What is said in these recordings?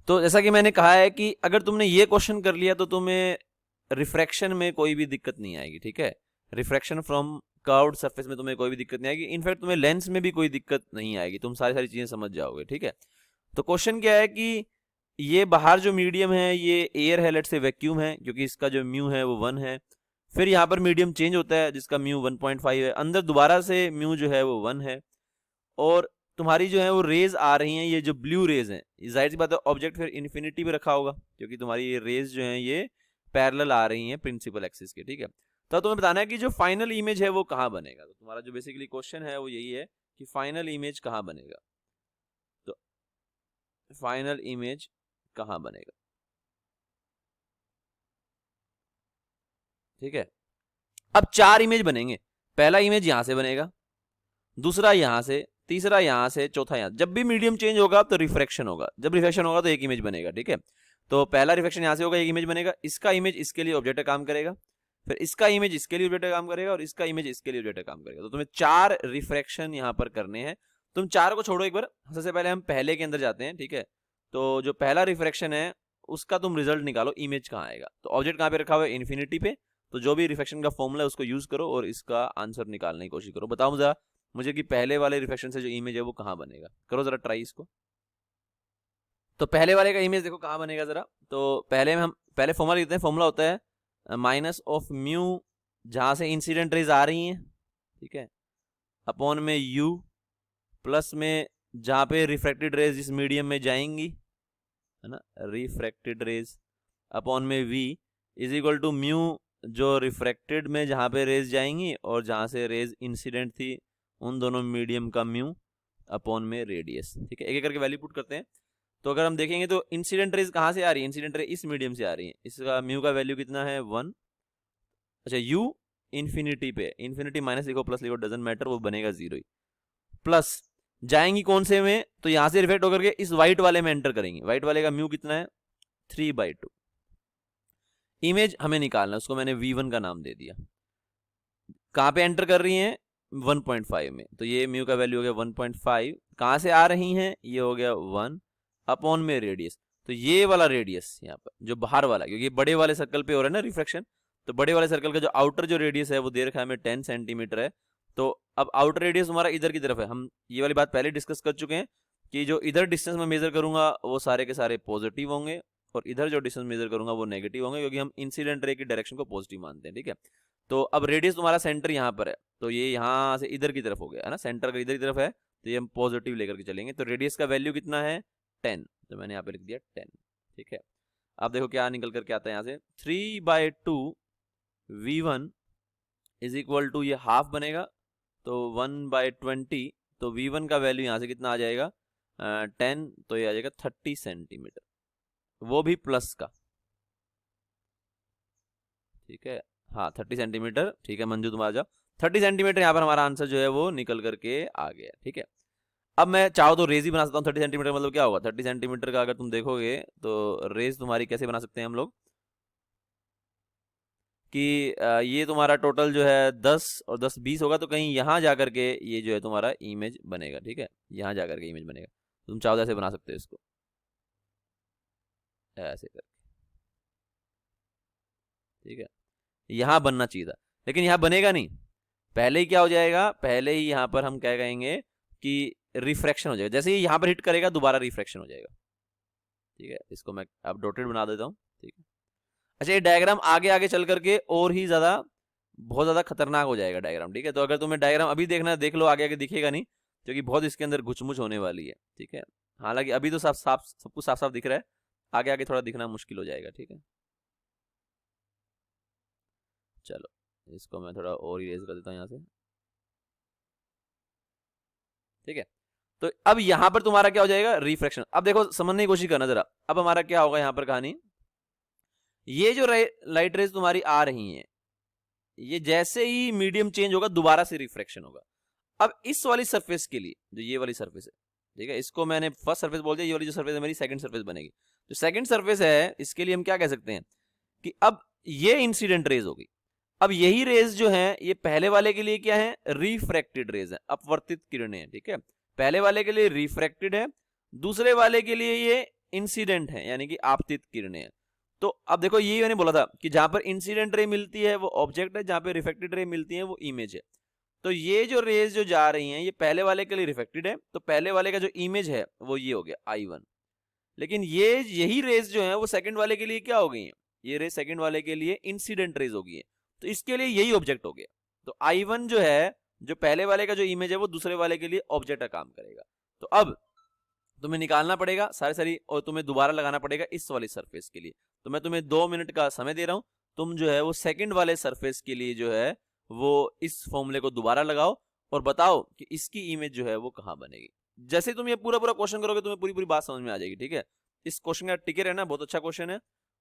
तो जैसा कि मैंने कहा है कि अगर तुमने ये क्वेश्चन कर लिया तो तुम्हें रिफ्रैक्शन में कोई भी दिक्कत नहीं आएगी, ठीक है। रिफ्रैक्शन फ्रॉम कर्व्ड सरफेस में तुम्हें कोई भी दिक्कत नहीं आएगी, इनफैक्ट तुम्हें लेंस में भी कोई दिक्कत नहीं आएगी, तुम सारी सारी चीजें समझ जाओगे, ठीक है। तो क्वेश्चन क्या है कि ये बाहर जो मीडियम है ये एयर है, लेट से वैक्यूम है, क्योंकि इसका जो म्यू है वो 1 है। फिर यहाँ पर मीडियम चेंज होता है जिसका म्यू 1.5 है, अंदर दोबारा से म्यू जो है वो 1 है, और तुम्हारी जो है वो रेज आ रही हैं, ये जो ब्लू रेज हैं, जाहिर सी बात है ऑब्जेक्ट फिर इन्फिनिटी पे रखा होगा, क्योंकि तुम्हारी ये रेज जो हैं ये पैरेलल आ रही हैं प्रिंसिपल एक्सिस के, ठीक है। तो तुम्हें बताना है कि जो फाइनल इमेज है वो कहाँ बनेगा। तो तुम्हारा जो बेसिकली क्वेश्चन है वो यही है कि फाइनल इमेज कहाँ बनेगा। तो फाइनल इमेज कहाँ बनेगा, ठीक है। अब 4 इमेज बनेंगे, पहला इमेज यहां से बनेगा, दूसरा यहां से, तीसरा यहां से, चौथा यहां। जब भी मीडियम चेंज होगा तो रिफ्रैक्शन होगा, जब रिफ्रैक्शन होगा तो एक इमेज बनेगा, ठीक है। तो पहला रिफ्रैक्शन यहां से होगा, एक इमेज बनेगा, इसका इमेज इसके लिए ऑब्जेक्ट का काम करेगा, फिर इसका इमेज इसके लिए ऑब्जेक्ट का काम करेगा, और इसका इमेज इसके लिए ऑब्जेक्ट का काम करेगा। तो तुम्हें 4 रिफ्रैक्शन यहां पर करने हैं। तुम 4 को छोड़ो, एक बार सबसे पहले हम पहले के अंदर जाते हैं, ठीक है। तो जो पहला रिफ्रैक्शन है उसका तुम रिजल्ट निकालो, इमेज कहाँ आएगा। तो ऑब्जेक्ट कहाँ पे रखा हुआ है, इन्फिनिटी पे। तो जो भी रिफ्रैक्शन का फॉर्मूला है उसको यूज करो और इसका आंसर निकालने की कोशिश करो। बताओ जरा मुझे कि पहले वाले रिफ्रैक्शन से जो इमेज है वो कहाँ बनेगा। करो जरा ट्राई इसको। तो पहले वाले का इमेज देखो कहाँ बनेगा जरा। तो पहले में हम पहले फॉर्मूला लिखते हैं। फॉर्मूला होता है माइनस ऑफ म्यू, जहां से इंसिडेंट रेज आ रही हैं, ठीक है, अपॉन में यू, प्लस में जहां पे रिफ्रैक्टेड रेज इस मीडियम में जाएंगी, है ना, रिफ्रैक्टेड रेज, अपॉन में v is equal to mu जो रिफ्रैक्टेड में जहां पे रेज जाएंगी और जहां से रेज इंसिडेंट थी उन दोनों मीडियम का म्यू, अपॉन में रेडियस, ठीक है। एक एक करके वैल्यू पुट करते हैं। तो अगर हम देखेंगे तो इंसिडेंट रेज कहाँ से आ रही है, इंसिडेंट रेज इस मीडियम से आ रही है, इसका म्यू का वैल्यू कितना है 1। अच्छा, यू इन्फिनिटी पे, इन्फिनिटी माइनस लिखो प्लस लिखो डजेंट मैटर, वो बनेगा 0 ही। प्लस जाएंगी कौन से में, तो यहां से रिफ्लेक्ट होकर के इस व्हाइट वाले में एंटर करेंगे। व्हाइट वाले का म्यू कितना है 3/2। इमेज हमें निकालना है, उसको मैंने v1 का नाम दे दिया। कहां पे एंटर कर रही हैं 1.5 में, तो ये म्यू का वैल्यू हो गया 1.5। कहां से आ रही हैं, ये हो गया 1, अपॉन में रेडियस। तो ये वाला रेडियस यहाँ पर जो बाहर वाला, क्योंकि बड़े वाले सर्कल पे हो रहा है ना रिफ्रैक्शन, तो बड़े वाले सर्कल का जो आउटर जो रेडियस है वो दे रखा है हमें 10 सेंटीमीटर है। तो अब आउटर रेडियस हमारा इधर की तरफ है। हम ये वाली बात पहले डिस्कस कर चुके हैं कि जो इधर डिस्टेंस में मेजर करूंगा वो सारे के सारे पॉजिटिव होंगे, और इधर जो डिस्टेंस मेजर करूंगा वो नेगेटिव होंगे, क्योंकि हम इंसिडेंट रे की डायरेक्शन को पॉजिटिव मानते हैं, ठीक है। तो अब रेडियस तुम्हारा सेंटर यहाँ पर है, तो ये यहाँ से इधर की तरफ हो गया है ना, सेंटर का इधर की तरफ है, तो ये हम पॉजिटिव लेकर के चलेंगे। तो रेडियस का वैल्यू कितना है 10, तो मैंने यहाँ पे लिख दिया 10, ठीक है। अब देखो क्या निकल करके आता है यहाँ से, 3/2 v1 इज इक्वल टू, ये हाफ बनेगा तो 1/20। तो v1 का वैल्यू यहाँ से कितना आ जाएगा 10, तो ये आ जाएगा 30 सेंटीमीटर, वो भी प्लस का, ठीक है। हाँ 30 सेंटीमीटर, ठीक है मंजू तुम आ जाओ। 30 सेंटीमीटर यहाँ पर हमारा आंसर जो है वो निकल करके आ गया, ठीक है। अब मैं चाहो तो रेज ही बना सकता हूँ। 30 सेंटीमीटर मतलब क्या होगा, 30 सेंटीमीटर का अगर तुम देखोगे तो रेज तुम्हारी कैसे बना सकते हैं हम लोग कि ये तुम्हारा टोटल जो है 10 और 10 20 होगा, तो कहीं यहाँ जा करके ये जो है तुम्हारा इमेज बनेगा, ठीक है। यहाँ जा करके इमेज बनेगा, तुम चाहो तो ऐसे बना सकते हो इसको, ऐसे करके, ठीक है। यहाँ बनना चाहिए था लेकिन यहाँ बनेगा नहीं। पहले ही क्या हो जाएगा, पहले ही यहाँ पर हम क्या कहेंगे कि रिफ्रैक्शन हो जाएगा। जैसे ही यहाँ पर हिट करेगा दोबारा रिफ्रैक्शन हो जाएगा, ठीक है। इसको मैं अब डॉटेड बना देता हूँ, ठीक है। अच्छा, ये डायग्राम आगे आगे चल करके और ही ज्यादा बहुत ज्यादा खतरनाक हो जाएगा डायग्राम, ठीक है। तो अगर तुम्हें डायग्राम अभी देखना है देख लो, आगे आगे दिखेगा नहीं, क्योंकि बहुत इसके अंदर घुचमुच होने वाली है, ठीक है। हालांकि अभी तो साफ साफ सब कुछ साफ साफ दिख रहा है, आगे आगे थोड़ा दिखना मुश्किल हो जाएगा, ठीक है। चलो इसको मैं थोड़ा और इरेज कर देता हूँ यहाँ से, ठीक है। तो अब यहां पर तुम्हारा क्या हो जाएगा रिफ्रैक्शन। अब देखो समझने की कोशिश करना जरा, अब हमारा क्या होगा यहाँ पर कहानी, ये जो लाइट रेज तुम्हारी आ रही हैं, ये जैसे ही मीडियम चेंज होगा दोबारा से रिफ्रैक्शन होगा। अब इस वाली सरफेस के लिए, जो ये वाली सरफेस है, ठीक है, इसको मैंने फर्स्ट सरफेस बोल दिया, ये वाली जो सरफेस है मेरी सेकंड सरफेस बनेगी। जो सेकंड सरफेस है इसके लिए हम क्या कह सकते हैं कि अब ये इंसिडेंट रेज होगी। अब यही रेज जो है ये पहले वाले के लिए क्या है, रिफ्रैक्टेड रेज है, अपवर्तित किरणें हैं, ठीक है। पहले वाले के लिए रिफ्रैक्टेड है, दूसरे वाले के लिए ये इंसिडेंट है यानी कि आपतित किरणें हैं। तो अब देखो ये मैंने बोला था कि जहां पर इंसिडेंट रे मिलती है वो ऑब्जेक्ट है, जहां पे रिफ्लेक्टेड रे मिलती है वो इमेज है। तो ये जो रेज जो जा रही हैं ये पहले वाले के लिए रिफ्लेक्टेड है, तो पहले वाले का जो इमेज है वो ये हो गया I1। लेकिन ये यही रेज जो है वो सेकंड वाले के लिए क्या हो गई है, ये रेज सेकंड वाले के लिए इंसिडेंट रेज हो गई है, तो इसके लिए यही ऑब्जेक्ट हो गया। तो I1 जो है, जो पहले वाले का जो इमेज है वो दूसरे वाले के लिए ऑब्जेक्ट का काम करेगा। तो अब तुम्हें निकालना पड़ेगा सारी और तुम्हें दोबारा लगाना पड़ेगा इस वाली सरफेस के लिए। तो मैं तुम्हें 2 मिनट का समय दे रहा हूं, तुम जो है वो सेकंड वाले सरफेस के लिए जो है वो इस फॉर्मूले को दोबारा लगाओ और बताओ कि इसकी इमेज जो है वो कहां बनेगी। जैसे तुम ये पूरा क्वेश्चन करोगे तुम्हें पूरी बात समझ में आ जाएगी। ठीक है, इस क्वेश्चन का टिके रहना, बहुत अच्छा क्वेश्चन है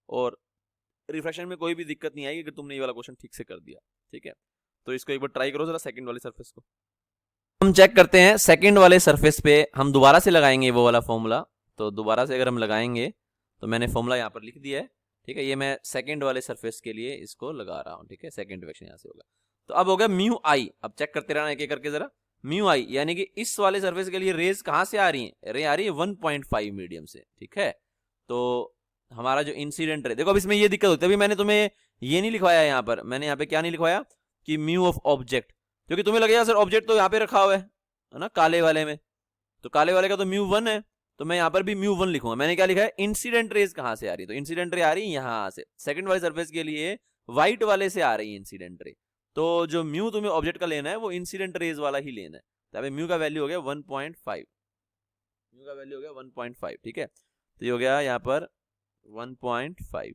और रिफ्रेक्शन में कोई भी दिक्कत नहीं आएगी अगर तुमने ये वाला क्वेश्चन ठीक से कर दिया। ठीक है, तो इसको एक बार ट्राई करो जरा सेकंड वाली सरफेस को। हम चेक करते हैं सेकंड वाले सरफेस पे हम दोबारा से लगाएंगे वो वाला फॉर्मूला। तो दोबारा से अगर हम लगाएंगे तो मैंने फॉर्मूला यहाँ पर लिख दिया है। ठीक है, ये मैं सेकंड वाले सरफेस के लिए इसको लगा रहा हूँ। ठीक है, सेकंड रिफ्लेक्शन यहाँ से होगा। तो अब हो गया म्यू आई। अब चेक करते रहना एक एक करके जरा। म्यू आई यानी कि इस वाले सरफेस के लिए रेज कहाँ से आ रही है, रे आ रही है 1.5 मीडियम से। ठीक है, तो हमारा जो इंसिडेंट रे, देखो अब इसमें ये दिक्कत होती है, अभी मैंने तुम्हें ये नहीं लिखवाया यहाँ पर, मैंने यहाँ पे क्या नहीं लिखवाया कि म्यू ऑफ ऑब्जेक्ट, क्योंकि तुम्हें लगेगा सर ऑब्जेक्ट तो यहाँ पे रखा हुआ है ना काले वाले में, तो काले वाले का तो म्यू 1 है, तो मैं यहाँ पर भी म्यू 1 लिखूंगा। मैंने क्या लिखा है, इंसिडेंट रेज कहाँ से आ रही है, तो इंसिडेंट रे आ रही है यहाँ से, सेकंड वाले सरफेस के लिए व्हाइट वाले से आ रही है इंसिडेंट रे। तो जो म्यू तुम्हें ऑब्जेक्ट का लेना है वो इंसिडेंट रेज वाला ही लेना है। तो म्यू का वैल्यू हो गया 1.5, म्यू का वैल्यू हो गया 1.5। ठीक है, तो ये हो गया यहाँ पर 1.5।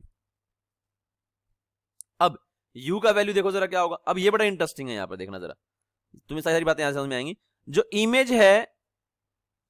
अब u का वैल्यू देखो जरा क्या होगा। अब ये बड़ा इंटरेस्टिंग है, यहाँ पर देखना जरा, तुम्हें सारी बातें यहां समझ में आएंगी। जो इमेज है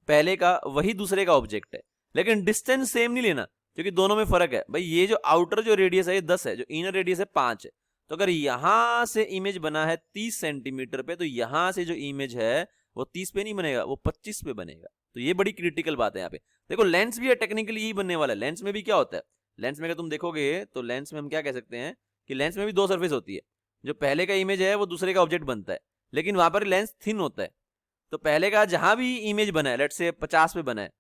पहले का वही दूसरे का ऑब्जेक्ट है, लेकिन डिस्टेंस सेम नहीं लेना क्योंकि दोनों में फर्क है। भाई ये जो आउटर जो रेडियस है ये 10 है, जो इनर रेडियस है 5 है। तो अगर यहां से इमेज बना है 30 सेंटीमीटर पे, तो यहां से जो इमेज है वो 30 पे नहीं बनेगा, वो 25 पे बनेगा। तो ये बड़ी क्रिटिकल बात है यहाँ पे। देखो लेंस भी है टेक्निकली यही बनने वाला है। लेंस में भी क्या होता है, लेंस में अगर तुम देखोगे तो लेंस में हम क्या कह सकते हैं कि लेंस में भी 2 सरफेस होती है। जो पहले का इमेज है वो दूसरे का ऑब्जेक्ट बनता है, लेकिन वहां पर लेंस थिन होता है। तो पहले का जहां भी इमेज बना है, लेट्स से 50 पे बना है,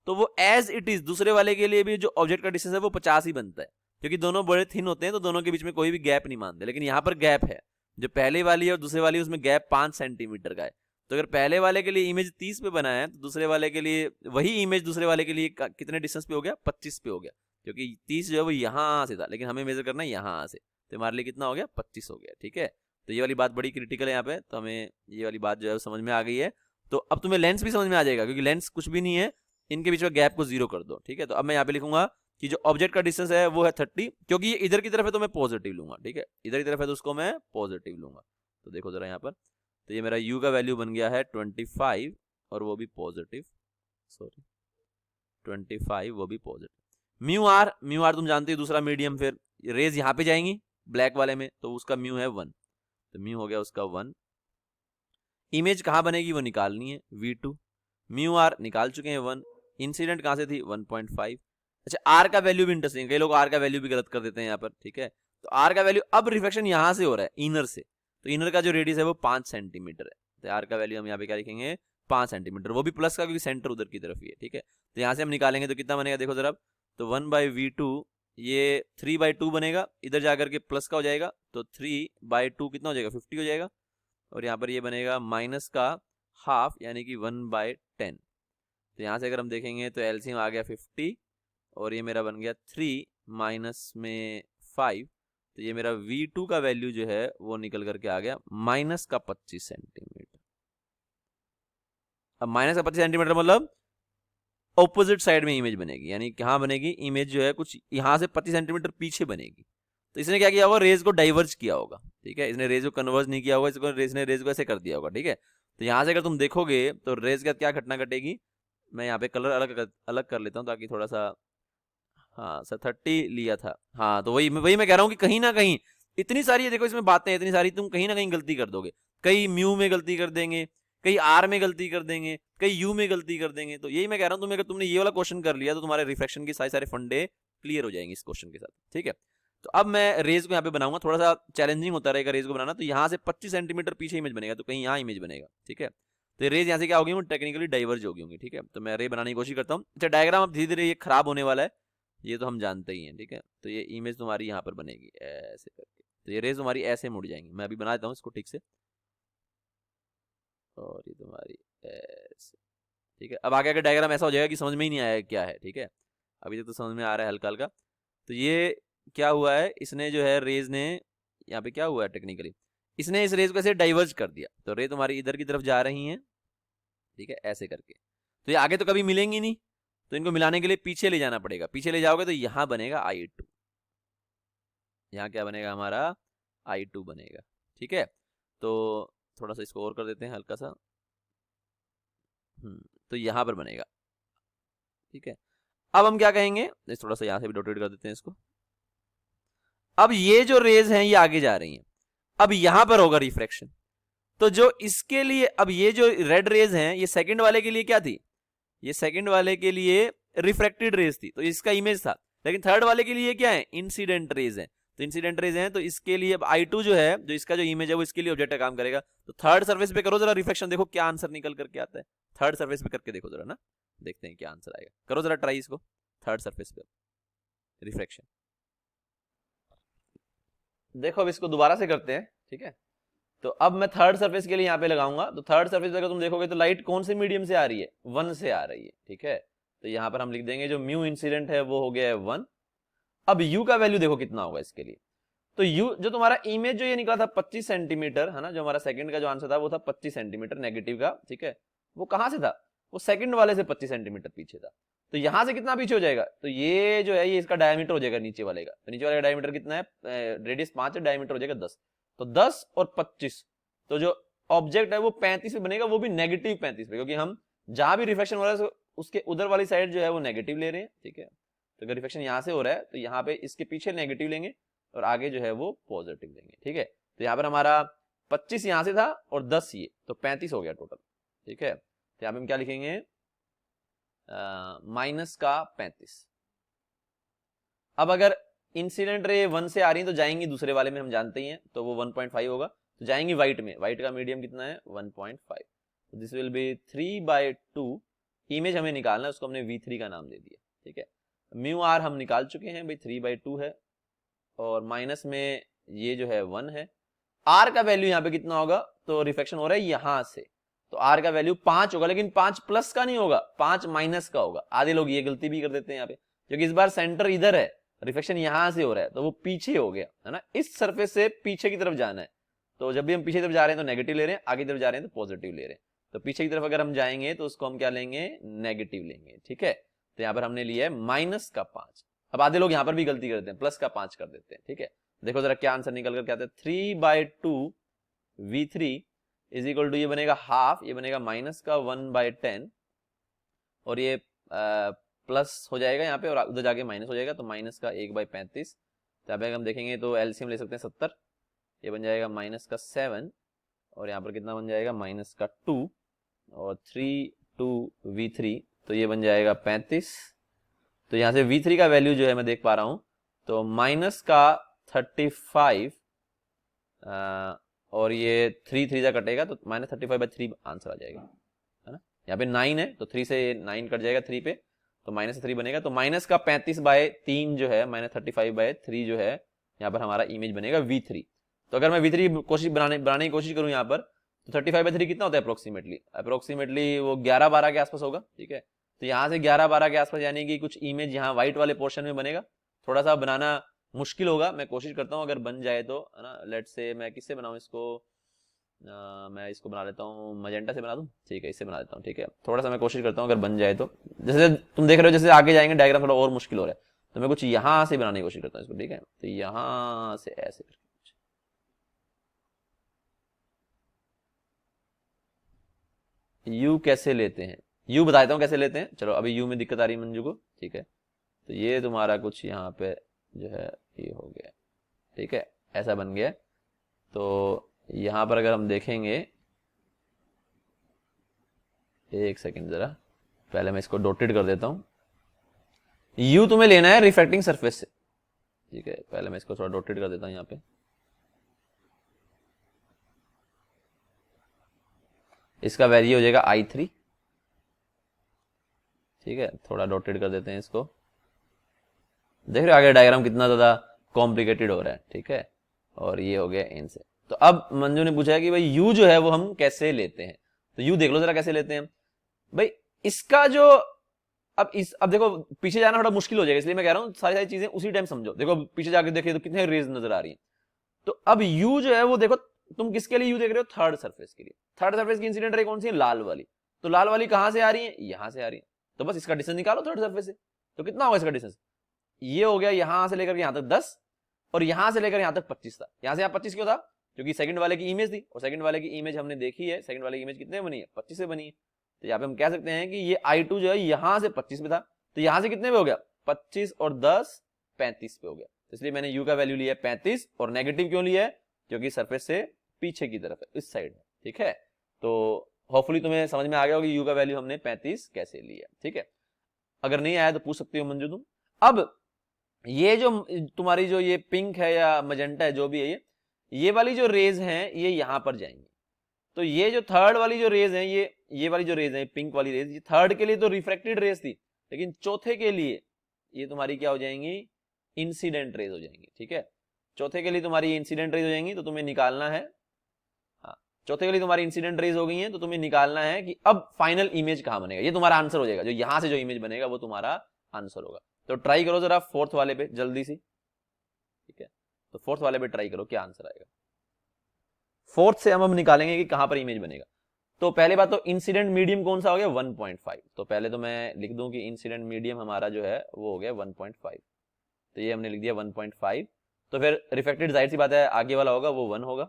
तो वो एज इट इज दूसरे वाले के लिए भी जो ऑब्जेक्ट का डिस्टेंस है वो 50 ही बनता है, क्योंकि दोनों बड़े थिन होते हैं तो दोनों के बीच में कोई भी गैप नहीं मानते। लेकिन यहाँ पर गैप है, जो पहले वाली है और दूसरे वाली उसमें गैप 5 सेंटीमीटर का है। तो अगर पहले वाले के लिए इमेज 30 पे बना है तो दूसरे वाले के लिए वही इमेज दूसरे वाले के लिए कितने डिस्टेंस पे हो गया, 25 पे हो गया, क्योंकि 30 जो है वो यहाँ से था, लेकिन हमें मेजर करना है यहाँ से, तो हमारे लिए कितना हो गया, 25 हो गया। ठीक है, तो ये वाली बात बड़ी क्रिटिकल है यहाँ पे, तो हमें ये वाली बात जो है समझ में आ गई है। तो अब तुम्हें लेंस भी समझ में आ जाएगा, क्योंकि लेंस कुछ भी नहीं है, इनके बीच में गैप को 0 कर दो। ठीक है, तो अब मैं यहाँ पे लिखूंगा कि जो ऑब्जेक्ट का डिस्टेंस है वो है 30, क्योंकि ये इधर की तरफ है तो मैं पॉजिटिव लूंगा। ठीक है, इधर की तरफ है तो उसको मैं पॉजिटिव लूंगा। तो देखो जरा यहाँ पर, तो ये मेरा u का वैल्यू बन गया है 25 और वो भी पॉजिटिव, सॉरी 25 वो भी पॉजिटिव। म्यू आर तुम जानते हो दूसरा मीडियम, फिर रेज यहाँ पे जाएंगी ब्लैक वाले में, तो उसका म्यू है 1, तो म्यू हो गया उसका 1। इमेज कहाँ बनेगी वो निकालनी है, v2, म्यू आर निकाल चुके हैं 1, इंसिडेंट कहाँ से थी 1.5। अच्छा आर का वैल्यू भी इंटरेस्टिंग, कई लोग आर का वैल्यू भी गलत कर देते हैं यहाँ पर। ठीक है, तो आर का वैल्यू, अब रिफ्लेक्शन यहाँ से हो रहा है इनर से, तो इनर का जो रेडियस है वो 5 सेंटीमीटर है, तो आर का वैल्यू हम यहाँ पे क्या लिखेंगे 5 सेंटीमीटर, वो भी प्लस का क्योंकि सेंटर उधर की तरफ ही है। ठीक है, तो यहाँ से हम निकालेंगे तो कितना बनेगा देखो जरा, तो 1/v2 ये 3/2 बनेगा, इधर जाकर के प्लस का हो जाएगा, तो 3/2 कितना हो जाएगा 50 हो जाएगा, और यहाँ पर ये बनेगा माइनस का हाफ यानी कि 1/10। तो यहाँ से अगर हम देखेंगे तो एलसीएम आ गया 50 और ये मेरा बन गया 3 माइनस में 5, तो ये मेरा v2 का वैल्यू जो है वो निकल करके आ गया माइनस का 25 सेंटीमीटर। अब माइनस का 25 सेंटीमीटर मतलब ऑपोजिट साइड में इमेज बनेगी, यानी कहाँ बनेगी इमेज जो है कुछ यहाँ से 25 सेंटीमीटर पीछे बनेगी। तो इसने क्या किया होगा, रेज को डाइवर्ज किया होगा। ठीक है, इसने रेज को कन्वर्ज नहीं किया होगा, इसको रेज को ऐसे कर दिया होगा। ठीक है, तो यहाँ से अगर तुम देखोगे तो रेज का क्या घटना घटेगी, मैं यहाँ पे कलर अलग कर लेता हूँ ताकि थोड़ा सा, हाँ सर 30 लिया था, हाँ तो वही मैं कह रहा हूँ कि कहीं ना कहीं इतनी सारी देखो इसमें बातें इतनी सारी, तुम कहीं ना कहीं गलती कर दोगे, कई म्यू में गलती कर देंगे, कई आर में गलती कर देंगे, कई यू में गलती कर देंगे। तो यही मैं कह रहा हूँ तुम्हें, अगर तुमने ये वाला क्वेश्चन कर लिया तो तुम्हारे रिफ्लेक्शन के सारे फंडे क्लियर हो जाएंगे इस क्वेश्चन के साथ। ठीक है, तो अब मैं रेज को यहाँ पे बनाऊंगा, थोड़ा सा चैलेंजिंग होता रहेगा रेज को बनाना। तो यहाँ से 25 सेंटीमीटर पीछे इमेज बनेगा, तो कहीं यहाँ इमेज बनेगा। ठीक है, तो ये रेज यहाँ से क्या होगी, वो टेक्निकली डाइवर्ज होगी होंगी, ठीक है। तो मैं रे बनाने की कोशिश करता हूँ। अच्छा डायग्राम अब धीरे धीरे ये खराब होने वाला है, ये तो हम जानते ही हैं, ठीक है। तो ये इमेज तुम्हारी यहाँ पर बनेगी ऐसे करके, तो ये रेज तुम्हारी ऐसे मुड़ जाएंगी। मैं अभी बना देता हूँ इसको ठीक से, और ये तुम्हारी ऐसे, ठीक है। अब आगे आगे डायग्राम ऐसा हो जाएगा कि समझ में ही नहीं आया क्या है, ठीक है। अभी तक तो समझ में आ रहा है हल्का हल्का। तो ये क्या हुआ है, इसने जो है रेज ने यहाँ पे क्या हुआ है टेक्निकली, इसने इस रेज को ऐसे डाइवर्ज कर दिया। तो रे तुम्हारी इधर की तरफ जा रही हैं, ठीक है, ऐसे करके। तो ये आगे तो कभी मिलेंगी नहीं, तो इनको मिलाने के लिए पीछे ले जाना पड़ेगा। पीछे ले जाओगे तो यहाँ बनेगा I2, यहाँ क्या बनेगा हमारा I2 बनेगा, ठीक है। तो थोड़ा सा इसको और कर देते हैं हल्का सा, तो यहाँ पर बनेगा, ठीक है। अब हम क्या कहेंगे, थोड़ा सा यहाँ से भी डॉटेड कर देते हैं इसको। अब ये जो रेज हैं ये आगे जा रही हैं, अब यहां पर होगा रिफ्रैक्शन। तो जो इसके लिए, अब ये जो रेड रेज हैं ये सेकंड वाले के लिए क्या थी, ये सेकंड वाले के लिए रिफ्रैक्टेड रेज थी, तो इसका इमेज था। लेकिन थर्ड वाले के लिए क्या है, इंसिडेंट रेज है। तो इंसिडेंट रेज हैं, तो इसके लिए अब I2 जो है, जो इसका जो इमेज है वो इसके लिए ऑब्जेक्ट का काम करेगा। तो थर्ड सरफेस पे करो जरा रिफ्लेक्शन, देखो क्या आंसर निकल करके आता है। थर्ड सरफेस पे करके देखो जरा ना, देखते हैं क्या आंसर आएगा। करो जरा ट्राई इसको, थर्ड सरफेस पे रिफ्लेक्शन। देखो अब इसको दोबारा से करते हैं, ठीक है। तो अब मैं थर्ड सरफेस के लिए यहाँ पे लगाऊंगा। तो थर्ड सरफेस पे अगर तुम देखोगे तो लाइट कौन से मीडियम से आ रही है, 1 से आ रही है, ठीक है। तो यहाँ पर हम लिख देंगे जो म्यू इंसिडेंट है वो हो गया है 1। अब यू का वैल्यू देखो कितना होगा इसके लिए। तो यू जो तुम्हारा इमेज जो ये निकला था 25 सेंटीमीटर है ना, जो हमारा सेकंड का जो आंसर था वो था 25 सेंटीमीटर नेगेटिव का, ठीक है। वो कहां से था, वो सेकंड वाले से 25 सेंटीमीटर पीछे था। तो यहां से कितना पीछे हो जाएगा, तो ये जो है ये इसका डायमीटर हो जाएगा नीचे वाले का। तो नीचे वाले का डायमीटर कितना है, रेडियस 5 है, डायमीटर हो जाएगा 10। तो 10 और 25, तो जो ऑब्जेक्ट है वो 35 पे बनेगा, वो भी नेगेटिव 35 पे, क्योंकि हम जहां भी रिफ्लेक्शन हो रहा है उसके उधर वाली साइड जो है वो नेगेटिव ले रहे हैं, ठीक है। तो अगर रिफ्लेक्शन यहाँ से हो रहा है तो यहाँ पे इसके पीछे नेगेटिव लेंगे और आगे जो है वो पॉजिटिव लेंगे, ठीक है। तो यहाँ पर हमारा 25 यहाँ से था और 10 ये, तो 35 हो गया टोटल, ठीक है। तो यहाँ पे हम क्या लिखेंगे, माइनस का 35। अब अगर इंसिडेंट रे 1 से आ रही है तो जाएंगी दूसरे वाले में, हम जानते ही हैं, तो वो 1.5 होगा। तो जाएंगी व्हाइट में, व्हाइट का मीडियम कितना है 1.5। तो दिस विल बी 3/2। इमेज हमें निकालना है, उसको हमने V3 का नाम दे दिया, ठीक है। म्यू आर हम निकाल चुके हैं भाई, 3/2 है, और माइनस में ये जो है 1 है। आर का वैल्यू यहाँ पे कितना होगा, तो रिफ्लेक्शन हो रहा है यहां से, तो आर का वैल्यू 5 होगा, लेकिन 5 प्लस का नहीं होगा, 5 माइनस का होगा। आधे लोग ये गलती भी कर देते हैं यहाँ पे, क्योंकि इस बार सेंटर इधर है, रिफ्लेक्शन यहां से हो रहा है, तो वो पीछे हो गया है ना, इस सरफेस से पीछे की तरफ जाना है। तो जब भी हम पीछे की तरफ जा रहे हैं तो नेगेटिव ले रहे हैं, आगे की तरफ जा रहे हैं तो पॉजिटिव ले रहे हैं। तो पीछे की तरफ अगर हम जाएंगे तो उसको हम क्या लेंगे, नेगेटिव लेंगे, ठीक है। तो यहाँ पर हमने लिया है माइनस का 5। अब आधे लोग यहाँ पर भी गलती करते हैं, प्लस का 5 कर देते हैं, ठीक है। देखो जरा क्या आंसर निकल कर क्या आता है, 3/2 V3 इज इक्वल टू, ये बनेगा हाफ, ये बनेगा माइनस का 1/10, और ये प्लस हो जाएगा यहाँ पे और उधर जाके माइनस हो जाएगा, तो माइनस का 1/35। तो यहाँ पे हम देखेंगे तो एलसीएम ले सकते हैं 70, ये बन जाएगा माइनस का 7, और यहाँ पर कितना बन जाएगा माइनस का 2, और 3/2 V3, तो ये बन जाएगा 35। तो यहाँ से V3 का वैल्यू जो है मैं देख पा रहा हूँ, तो माइनस का 35, और ये 3 3 जा कटेगा, तो -35/3 आंसर आ जाएगा, है ना। यहाँ पे 9 है, तो 3 से 9 कट जाएगा 3 पे, तो -3 बनेगा। तो माइनस का 35/3 जो है, -35/3 जो है, यहाँ पर हमारा इमेज बनेगा V3। तो अगर मैं V3 कोशिश बनाने की कोशिश करूँ यहाँ पर, तो 35/3 कितना होता है अप्रोक्सीमेटली वो 11-12 के आसपास होगा, ठीक है। तो यहाँ से 11-12 के आसपास, यानी कि कुछ इमेज यहाँ व्हाइट वाले पोर्शन में बनेगा। थोड़ा सा बनाना मुश्किल होगा, मैं कोशिश करता हूँ, अगर बन जाए तो, है ना। लेट्स से मैं किससे बनाऊँ इसको, मैं इसको बना लेता हूँ मजेंटा से बना दूँ, ठीक है, इससे बना देता हूँ, ठीक है। थोड़ा सा मैं कोशिश करता हूँ अगर बन जाए तो। जैसे तुम देख रहे हो, जैसे आगे जाएंगे डायग्राम थोड़ा और मुश्किल हो रहा है, तो मैं कुछ यहाँ से बनाने की कोशिश करता हूँ इसको, ठीक है। तो यहाँ से ऐसे करके यू कैसे लेते हैं, यू बताता हूँ कैसे लेते हैं। चलो अभी यू में दिक्कत आ रही है मंजू को, ठीक है। तो ये तुम्हारा कुछ यहाँ पे जो है ये हो गया, ठीक है, ऐसा बन गया। तो यहाँ पर अगर हम देखेंगे, एक सेकंड जरा, पहले मैं इसको डॉटेड कर देता हूँ। यू तुम्हें लेना है रिफ्रैक्टिंग सरफेस से, ठीक है। पहले मैं इसको थोड़ा डॉटेड कर देता हूँ यहाँ पे। इसका वैल्यू हो जाएगा I3, ठीक है, थोड़ा डॉटेड कर देते हैं इसको। देख रहे हो आगे डायग्राम कितना ज्यादा कॉम्प्लिकेटेड हो रहा है, ठीक है। और ये हो गया इनसे। तो अब मंजू ने पूछा कि भाई यू जो है वो हम कैसे लेते हैं, तो यू देख लो जरा कैसे लेते हैं भाई। इसका जो अब देखो पीछे जाना थोड़ा मुश्किल हो जाएगा, इसलिए मैं कह रहा हूं सारी सारी चीजें उसी टाइम समझो। देखो पीछे जाके देखिए तो कितने रेज नजर आ रही है। तो अब यू जो है वो देखो, तुम किसके लिए यू देख रहे हो, थर्ड सरफेस के लिए। थर्ड सरफेस की इंसिडेंट रे कौन सी है, लाल वाली। तो लाल वाली कहां से आ रही है, यहां से आ रही है। तो बस इसका डिस्टेंस निकालो थर्ड सरफेस से। तो कितना होगा इसका डिस्टेंस, ये हो गया यहां से लेकर यहां तक 10, और यहां से लेकर यहां तक 25 था। यहां से यहां 25 क्यों था, क्योंकि सेकंड वाले की इमेज थी, और सेकंड वाले की इमेज हमने देखी है। सेकंड वाले की इमेज कितने बनी है, 25 से बनी है। तो यहाँ पे हम कह सकते हैं कि ये I2 जो है यहां से 25 पे था, तो यहां से कितने पे हो गया, 25 और 10 35 पे हो गया। तो इसलिए मैंने यू का वैल्यू लिया है 35, और नेगेटिव क्यों लिया है, क्योंकि सरफेस से पीछे की तरफ है, इस साइड है, ठीक है। तो होपफुली तुम्हें समझ में आ गया होगा यू का वैल्यू हमने 35 कैसे लिया, ठीक है। अगर नहीं आया तो पूछ सकती हो मंजू तुम। अब ये जो तुम्हारी जो ये पिंक है या मजेंटा है जो भी है, ये वाली जो रेज हैं ये यहां पर जाएंगी। तो ये जो थर्ड वाली जो रेज है, ये वाली जो रेज है पिंक वाली रेज, ये थर्ड के लिए तो रिफ्रैक्टेड रेज थी, लेकिन चौथे के लिए ये तुम्हारी क्या हो जाएंगी, इंसिडेंट रेज हो जाएंगी, ठीक है। चौथे के लिए तुम्हारी इंसिडेंट रेज हो जाएंगी, तो तुम्हें निकालना है, हाँ चौथे के लिए तुम्हारी इंसिडेंट रेज हो गई है, तो तुम्हें निकालना है कि अब फाइनल इमेज कहां बनेगा। ये तुम्हारा आंसर हो जाएगा, जो यहां से जो इमेज बनेगा वो तुम्हारा आंसर होगा। तो ट्राई करो जरा फोर्थ वाले पे जल्दी सी, ठीक है। तो फोर्थ वाले पे ट्राई करो क्या आंसर आएगा। फोर्थ से हम निकालेंगे कि कहां पर इमेज बनेगा। तो पहले बात तो इंसिडेंट मीडियम कौन सा हो गया, 1.5। तो पहले तो मैं लिख दूं कि इंसिडेंट मीडियम हमारा जो है वो हो गया 1.5। तो ये हमने लिख दिया 1.5। तो फिर रिफ्लेक्टेड जाहिर सी बात है आगे वाला होगा वो 1 होगा।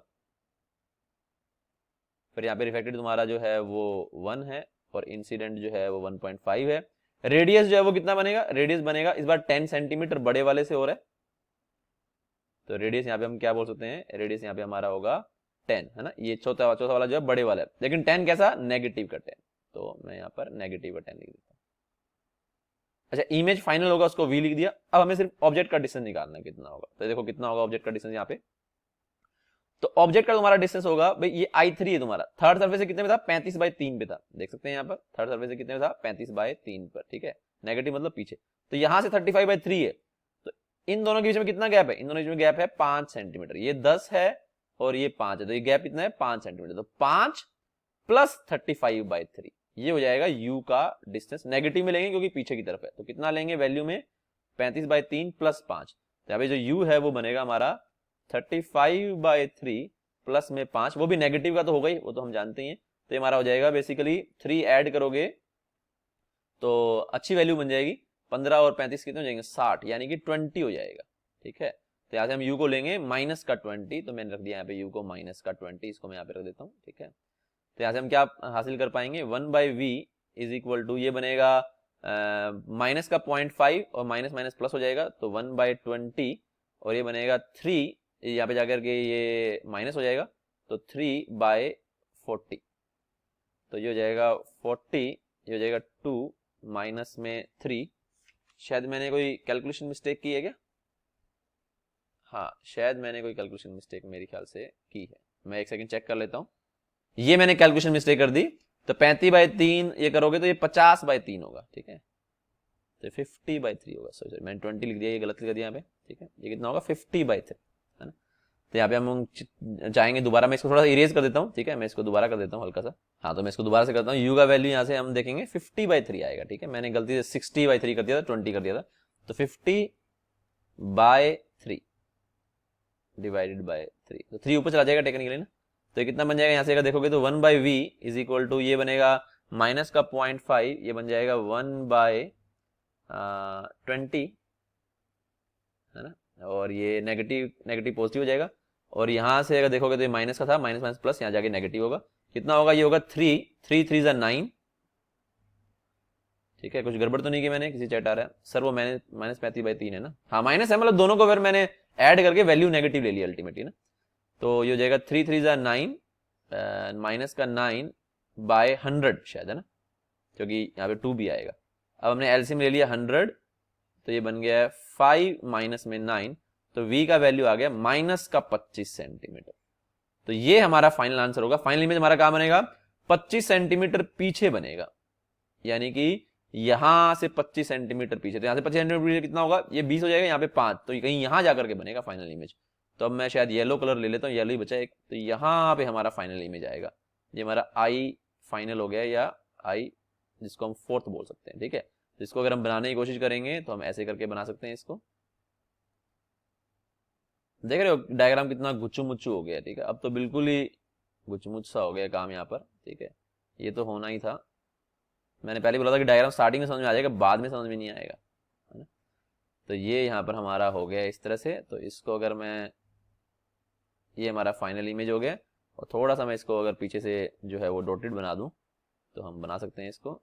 फिर यहाँ पे रिफ्लेक्टेड तुम्हारा जो है वो 1 है, और इंसिडेंट जो है वो 1.5 है। रेडियस जो है वो कितना बनेगा, रेडियस बनेगा इस बार 10 सेंटीमीटर बड़े वाले से हो रहा है। तो रेडियस यहाँ पे हम क्या बोल सकते हैं, रेडियस यहाँ पे हमारा होगा 10, है ना। ये चौथा वाला जो है बड़े वाला है, लेकिन 10 कैसा, नेगेटिव का 10। तो मैं यहाँ पर नेगेटिव का 10 लिख देता हूँ। अच्छा इमेज फाइनल होगा उसको v लिख दिया। अब हमें सिर्फ ऑब्जेक्ट का डिस्टेंस निकालना है कितना होगा। तो देखो कितना होगा ऑब्जेक्ट का डिस्टेंस यहाँ पे। तो ऑब्जेक्ट का तुम्हारा डिस्टेंस होगा भाई, ये I3 है तुम्हारा, थर्ड सर्फेस से कितने पे था, 35/3 पे था। देख सकते हैं यहाँ पर थर्ड सर्फेस से कितने पे था, 35/3 पर, ठीक है। नेगेटिव मतलब पीछे। तो यहां से 35/3 है, तो इन दोनों के बीच में कितना गैप है, इन दोनों के बीच में गैप है 5 सेंटीमीटर। ये 10 है और ये 5 है, तो ये गैप कितना है 5 सेंटीमीटर। तो 5 + 35/3 ये हो जाएगा u का डिस्टेंस। नेगेटिव में लेंगे क्योंकि पीछे की तरफ है, तो कितना लेंगे वैल्यू में, 35/3 + 5। तो यहाँ पे जो u है वो बनेगा हमारा 35/3 प्लस में 5, वो भी नेगेटिव का तो होगा ही, वो तो हम जानते ही हैं। तो ये हमारा हो जाएगा बेसिकली 3 ऐड करोगे तो अच्छी वैल्यू बन जाएगी। 15 और 35 कितने हो जाएंगे, 60, यानी कि 20 हो जाएगा, ठीक है। तो यहाँ से हम u को लेंगे -20, तो मैंने रख दिया यहाँ पे u को -20, इसको मैं यहाँ पे रख देता हूँ, ठीक है। तो यहाँ से हम क्या हासिल कर पाएंगे, 1/v = ये बनेगा माइनस का 0.5 और माइनस माइनस प्लस हो जाएगा, तो 1/20, और ये बनेगा 3, यहाँ पे जाकर के ये माइनस हो जाएगा, तो 3/40। तो ये हो जाएगा 40, ये हो जाएगा 2 माइनस में 3। शायद मैंने कोई कैलकुलेशन मिस्टेक की है क्या, हाँ शायद मैंने कोई कैलकुलेशन मिस्टेक मेरे ख्याल से की है। मैं एक सेकंड चेक कर लेता हूँ। ये मैंने कैलकुलेशन मिस्टेक कर दी। तो 35/3 ये करोगे तो ये 50/3 होगा, ठीक है। तो 50/3 होगा, सॉरी मैंने 20 लिख दिया, ये गलत लिख दिया यहाँ पे, ठीक है। ये कितना होगा 50/3, है ना। तो यहाँ पे हम जाएंगे दोबारा, मैं इसको थोड़ा इरेज कर देता हूँ, ठीक है। मैं इसको दोबारा कर देता हूँ हल्का सा, हाँ तो मैं इसको दोबारा से करता हूँ। u का वैल्यू यहाँ से हम देखेंगे 50/3 आएगा, ठीक है। मैंने गलती से 60/3 कर दिया था, 20 कर दिया था। तो 50/3 डिवाइडेड बाय 3, तो 3 ऊपर चला जाएगा टेक्निकली ना। तो ये कितना बन जाएगा, यहाँ से अगर देखोगे तो 1/v = ये बनेगा माइनस का 0.5, ये बन जाएगा 1/20, है ना। और ये नेगेटिव नेगेटिव पॉजिटिव हो जाएगा, और यहाँ से अगर देखोगे तो ये माइनस का था, माइनस माइनस प्लस, यहाँ जाके नेगेटिव होगा। कितना होगा, ये होगा 3 3 × 9, ठीक है। कुछ गड़बड़ तो नहीं की मैंने, किसी चैट आ रहा है सर वो मैंने -35/3 है ना, हाँ माइनस है, मतलब दोनों को फिर मैंने ऐड करके वैल्यू नेगेटिव ले ली अल्टीमेटली ना। तो ये हो जाएगा 3 3 × 9, माइनस का 9/100 शायद, है ना, क्योंकि यहाँ पे 2 भी आएगा। अब हमने एलसीएम ले लिया 100, तो ये बन गया है 5 माइनस में 9, तो v का वैल्यू आ गया -25 सेंटीमीटर। तो ये हमारा फाइनल आंसर होगा। फाइनल इमेज हमारा कहाँ बनेगा, 25 सेंटीमीटर पीछे बनेगा, यानी कि यहां से 25 सेंटीमीटर पीछे, तो यहां से 25 सेंटीमीटर पीछे कितना होगा, ये 20 हो जाएगा, यहाँ पे 5, तो कहीं यहां जाकर के बनेगा फाइनल इमेज। तो अब मैं शायद येलो कलर ले लेता हूँ, येलो ही बचा एक, तो यहाँ पे हमारा फाइनल इमेज आएगा। ये हमारा आई फाइनल हो गया, या आई जिसको हम फोर्थ बोल सकते हैं, ठीक है। जिसको अगर हम बनाने की कोशिश करेंगे तो हम ऐसे करके बना सकते हैं इसको। देख रहे हो डायग्राम कितना गुच्चू मुच्चू हो गया, ठीक है। अब तो बिल्कुल ही गुच्चमुच्च सा हो गया काम यहाँ पर, ठीक है। ये तो होना ही था, मैंने पहले बोला था कि डायग्राम स्टार्टिंग में समझ में आ जाएगा, बाद में समझ में नहीं आएगा, है ना। तो ये यहाँ पर हमारा हो गया इस तरह से। तो इसको अगर मैं, ये हमारा फाइनल इमेज हो गया, और थोड़ा सा मैं इसको अगर पीछे से जो है वो डॉटेड बना दूं तो हम बना सकते हैं इसको,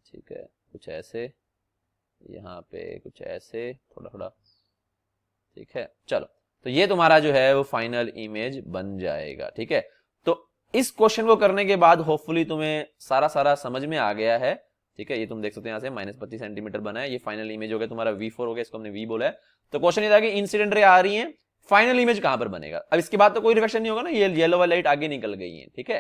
ठीक है। कुछ ऐसे, यहाँ पे कुछ ऐसे, थोड़ा थोड़ा, ठीक है। चलो, तो ये तुम्हारा जो है वो फाइनल इमेज बन जाएगा, ठीक है। तो इस क्वेश्चन को करने के बाद होपफुली तुम्हें सारा सारा समझ में आ गया है, ठीक है। ये तुम देख सकते हो यहाँ से -25 सेंटीमीटर बना है, ये फाइनल इमेज हो गया तुम्हारा V4 हो गया, इसको हमने V बोला है। तो क्वेश्चन ये था कि इंसिडेंट रे आ रही है, फाइनल इमेज कहां पर बनेगा। अब इसके बाद तो कोई रिफ्लेक्शन नहीं होगा ना, ये येलो वाली लाइट आगे निकल गई है, ठीक है।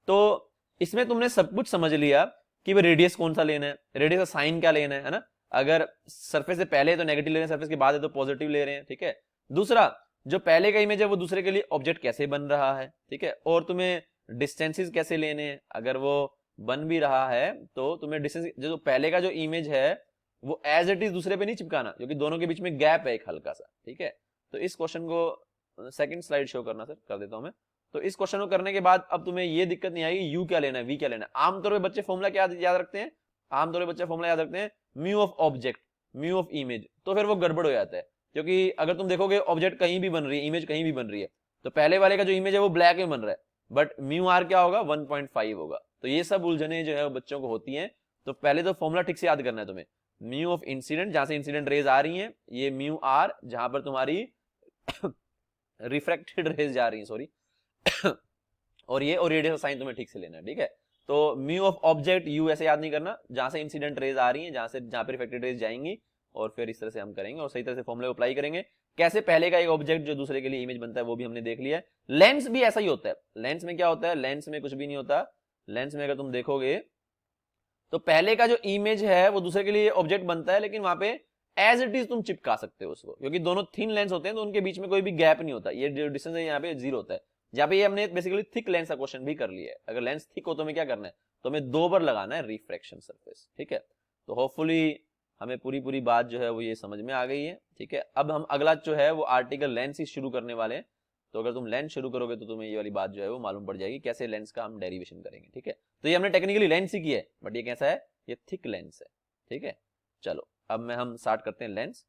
तो इसमें तुमने सब कुछ समझ लिया कि भाई रेडियस कौन सा लेना है, रेडियस का साइन क्या लेना है ना। अगर सरफेस से पहले तो नेगेटिव ले रहे हैं, सरफेस के बाद है तो पॉजिटिव ले रहे हैं, ठीक है। दूसरा, जो पहले का इमेज है वो दूसरे के लिए ऑब्जेक्ट कैसे बन रहा है, ठीक है। और तुम्हें डिस्टेंसेस कैसे लेने हैं, अगर वो बन भी रहा है तो तुम्हें डिस्टेंस, जो पहले का जो इमेज है वो एज इट इज दूसरे पे नहीं चिपकाना, क्योंकि दोनों के बीच में गैप है एक हल्का सा, ठीक है। तो इस क्वेश्चन को सेकंड स्लाइड शो करना सर, कर देता हूं मैं। तो इस क्वेश्चन को करने के बाद अब तुम्हें ये दिक्कत नहीं आएगी यू क्या लेना है, वी क्या लेना है। आमतौर पे बच्चे फॉर्मूला क्या याद रखते हैं, आमतौर पे बच्चे फॉर्मूला याद रखते हैं mu of object, mu of image, तो फिर वो गड़बड़ हो जाता है। क्योंकि अगर तुम देखोगे ऑब्जेक्ट कहीं भी बन रही है, इमेज कहीं भी बन रही है, तो पहले वाले का जो इमेज है वो ब्लैक में बन रहा है, बट म्यू आर क्या होगा, 1.5 होगा। तो ये सब उलझने जो है वो बच्चों को होती हैं। तो पहले तो फॉर्मूला ठीक से याद करना है तुम्हें, म्यू ऑफ इंसिडेंट, जहां से इंसिडेंट रेज आ रही हैं, ये म्यू आर जहां पर तुम्हारी रिफ्रैक्टेड रेज जा रही है, सॉरी और ये और रेडियस साइन तुम्हें ठीक से लेना है, ठीक है। तो म्यू ऑफ ऑब्जेक्ट यू ऐसे याद नहीं करना, जहां से इंसिडेंट रेज आ रही है, जहां पे रिफ्रैक्टेड रेज जाएंगी, और फिर इस तरह से हम करेंगे और सही तरह से फॉर्मूले को अप्लाई करेंगे। कैसे पहले का एक ऑब्जेक्ट जो दूसरे के लिए इमेज बनता है वो भी हमने देख लिया है। लेंस भी ऐसा ही होता है। लेंस में क्या होता है, लेंस में कुछ भी नहीं होता। लेंस में अगर तुम देखोगे तो पहले का जो इमेज है वो दूसरे के लिए ऑब्जेक्ट बनता है, लेकिन वहां पे एज इट इज तुम चिपका सकते हो उसको, क्योंकि दोनों थिन लेंस होते हैं तो उनके बीच में कोई भी गैप नहीं होता। ये जो डिस्टेंस है यहाँ पे 0 होता है। जहाँ पे ये हमने बेसिकली थिक लेंस का क्वेश्चन भी कर लिया है। अगर लेंस थिक हो तो हमें क्या करना है, तो हमें 2 बार लगाना है रिफ्रैक्शन सरफेस, ठीक है। तो होपफुली हमें पूरी बात जो है वो ये समझ में आ गई है, ठीक है। अब हम अगला जो है वो आर्टिकल लेंस ही शुरू करने वाले हैं। तो अगर तुम लेंस शुरू करोगे तो तुम्हें ये वाली बात जो है वो मालूम पड़ जाएगी, कैसे लेंस का हम डेरिवेशन करेंगे, ठीक है। तो ये हमने टेक्निकली लेंस ही किया है, बट ये कैसा है, ये थिक लेंस है, ठीक है। चलो अब हम स्टार्ट करते हैं लेंस।